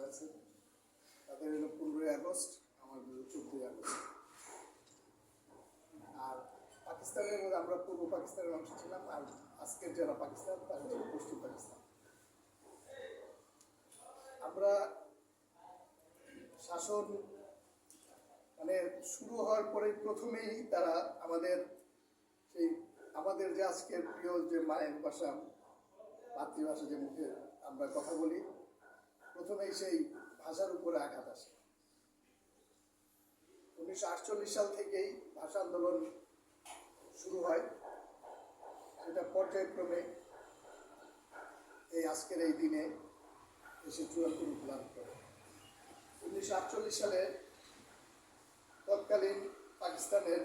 আছে। তাদের হলো 15ই আগস্ট, আমার হলো 14ই আগস্ট। আর পাকিস্তানের মধ্যে আমরা পূর্ব পাকিস্তানের অংশ ছিলাম, আর আজকের যারা পাকিস্তান তারা হচ্ছে পশ্চিম পাকিস্তান। আমরা শাসন মানে শুরু হওয়ার পরে প্রথমেই তারা আমাদের যে আজকের প্রিয় যে মায়ের ভাষা, মাতৃভাষা, যে মুখে আমরা কথা বলি, প্রথমেই সেই ভাষার উপরে আঘাত আসে। 1948 সাল থেকেই ভাষা আন্দোলন শুরু হয়। সেটা পর্যায়ক্রমে এই আজকের এই দিনে এসে চূড়ান্ত রূপ লাভ করে। 1948 সালে তৎকালীন পাকিস্তানের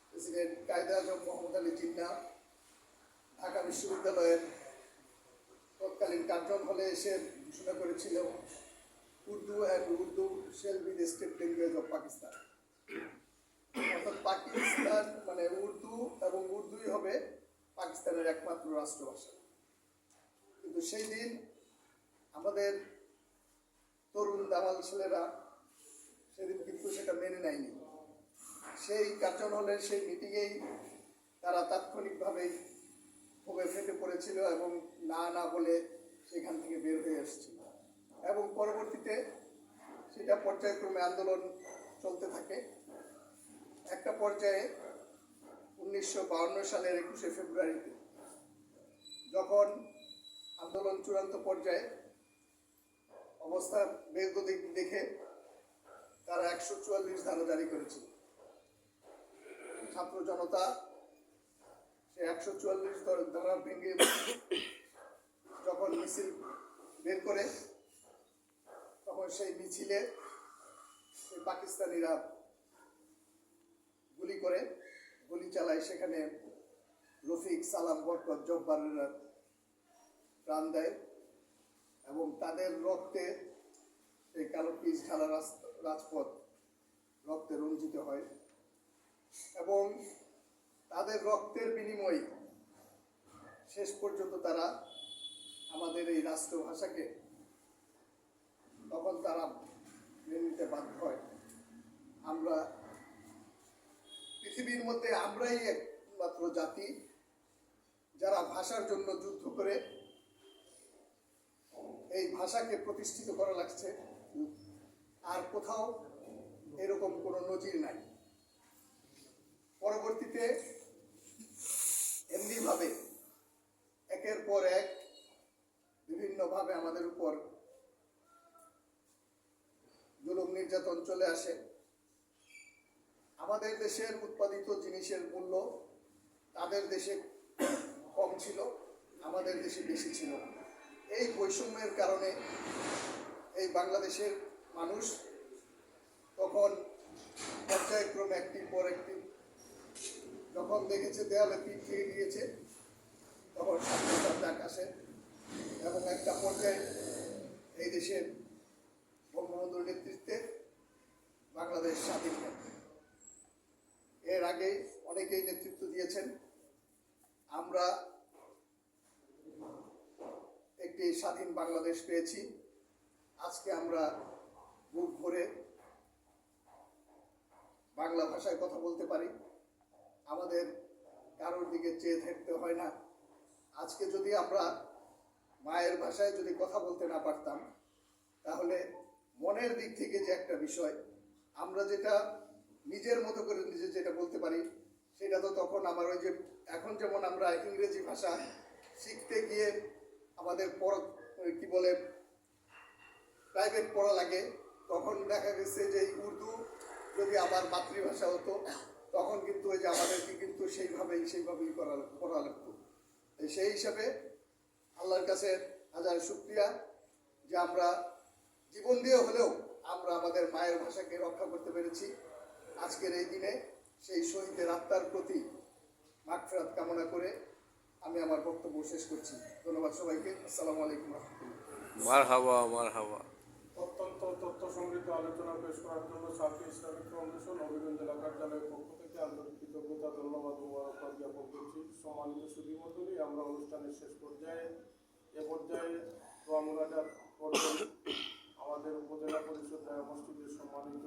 প্রেসিডেন্ট কায়েদে আজম মোহাম্মদ আলী জিন্নাহ ঢাকা বিশ্ববিদ্যালয়ের তৎকালীন কার্জন হলে এসে ঘোষণা করেছিল, Urdu shall be the state language of Pakistan. অর্থাৎ পাকিস্তান মানে উর্দু এবং উর্দুই হবে পাকিস্তানের একমাত্র রাষ্ট্রভাষা। কিন্তু সেই দিন আমাদের তরুণ দামাল ছেলেরা সেদিন কিন্তু সেটা মেনে নেয়নি। সেই কার্জন হলের সেই মিটিংয়েই তারা তাৎক্ষণিকভাবেই ক্ষোভে ফেটে পড়েছিল এবং না বলে সেখান থেকে বের হয়ে এসেছিল। এবং পরবর্তীতে সেটা পর্যায়ক্রমে আন্দোলন চলতে থাকে। একটা পর্যায়ে 1952 সালের 21শে ফেব্রুয়ারিতে যখন আন্দোলন চূড়ান্ত পর্যায়ে অবস্থা বেগতিক দেখে তারা 144 ধারা জারি করেছিল। ছাত্র জনতা সে 144 ধারা ভেঙে যখন মিছিল বের করে, তখন সেই মিছিলে পাকিস্তানিরা গুলি চালায়। সেখানে রফিক, সালাম, বরকত, জব্বারেরা প্রাণ দেয় এবং তাদের রক্তে সেই কালো পিচ ঢালা রাজপথ রক্তে রঞ্জিত হয়। এবং তাদের রক্তের বিনিময়ে শেষ পর্যন্ত তারা আমাদের এই রাষ্ট্রভাষাকে তখন তারা মেনে নিতে বাধ্য হয়। আমরা পৃথিবীর মধ্যে আমরাই একমাত্র জাতি যারা ভাষার জন্য যুদ্ধ করে এই ভাষাকে প্রতিষ্ঠিত করা লাগছে। আর কোথাও এরকম কোনো নজির নাই। পরবর্তীতে এমনিভাবে একের পর এক বিভিন্নভাবে আমাদের উপর জুলুম নির্যাতন চলে আসে। আমাদের দেশের উৎপাদিত জিনিসের মূল্য তাদের দেশে কম ছিল, আমাদের দেশে বেশি ছিল। এই বৈষম্যের কারণে এই বাংলাদেশের মানুষ তখন পর্যায়ক্রমে একটির পর একটি যখন দেখেছে দেয়ালে পিঠ থেকে গিয়েছে, তখন স্বাধীনতার ডাক আসে এবং একটা পর্যায়ে এই দেশের বঙ্গবন্ধুর নেতৃত্বে বাংলাদেশ স্বাধীন হয়। এর আগে অনেকেই নেতৃত্ব দিয়েছেন। আমরা একটি স্বাধীন বাংলাদেশ পেয়েছি। আজকে আমরা বুক ভরে বাংলা ভাষায় কথা বলতে পারি। আমাদের কারোর দিকে চেয়ে থাকতে হয় না। আজকে যদি আমরা মায়ের ভাষায় যদি কথা বলতে না পারতাম, তাহলে মনের দিক থেকে যে একটা বিষয় আমরা যেটা নিজের মতো করে নিজে যেটা বলতে পারি, সেটা তো তখন আমার ওই যে এখন যেমন আমরা ইংরেজি ভাষা শিখতে গিয়ে আমাদের প্রাইভেট পড়া লাগে, তখন দেখা গেছে যে উর্দু যদি আমার মাতৃভাষা হতো, তখন কিন্তু ওই যে আমাদেরকে কিন্তু সেইভাবেই পড়া লাগতো। সেই হিসাবে আল্লাহর কাছে হাজার শুকরিয়া যে আমরা জীবন দিয়ে হলেও আমরা আমাদের মায়ের ভাষাকে রক্ষা করতে পেরেছি। আজকের এই দিনে সেই শহীদের আত্মার প্রতি মাগফিরাত কামনা করে আমি আমার বক্তব্য শেষ করছি। ধন্যবাদ সবাইকে। আসসালামু আলাইকুম রহমতুল্লাহ। মারহাবা। অত্যন্ত তথ্য সমৃদ্ধ আলোচনা পেশ করার জন্য সাফি ইসলামিক ফাউন্ডেশন হবিগঞ্জ জেলা কার্যালয়ের পক্ষ থেকে আন্তরিক কৃতজ্ঞতা, ধন্যবাদ ও মোবারকবাদ জ্ঞাপন করছি। সম্মানিত সুধীমণ্ডলী, আমরা অনুষ্ঠানের শেষ পর্যায়ে দোয়া মুনাজাত করবেন জেলা পরিষদ মসজিদের সম্মানিত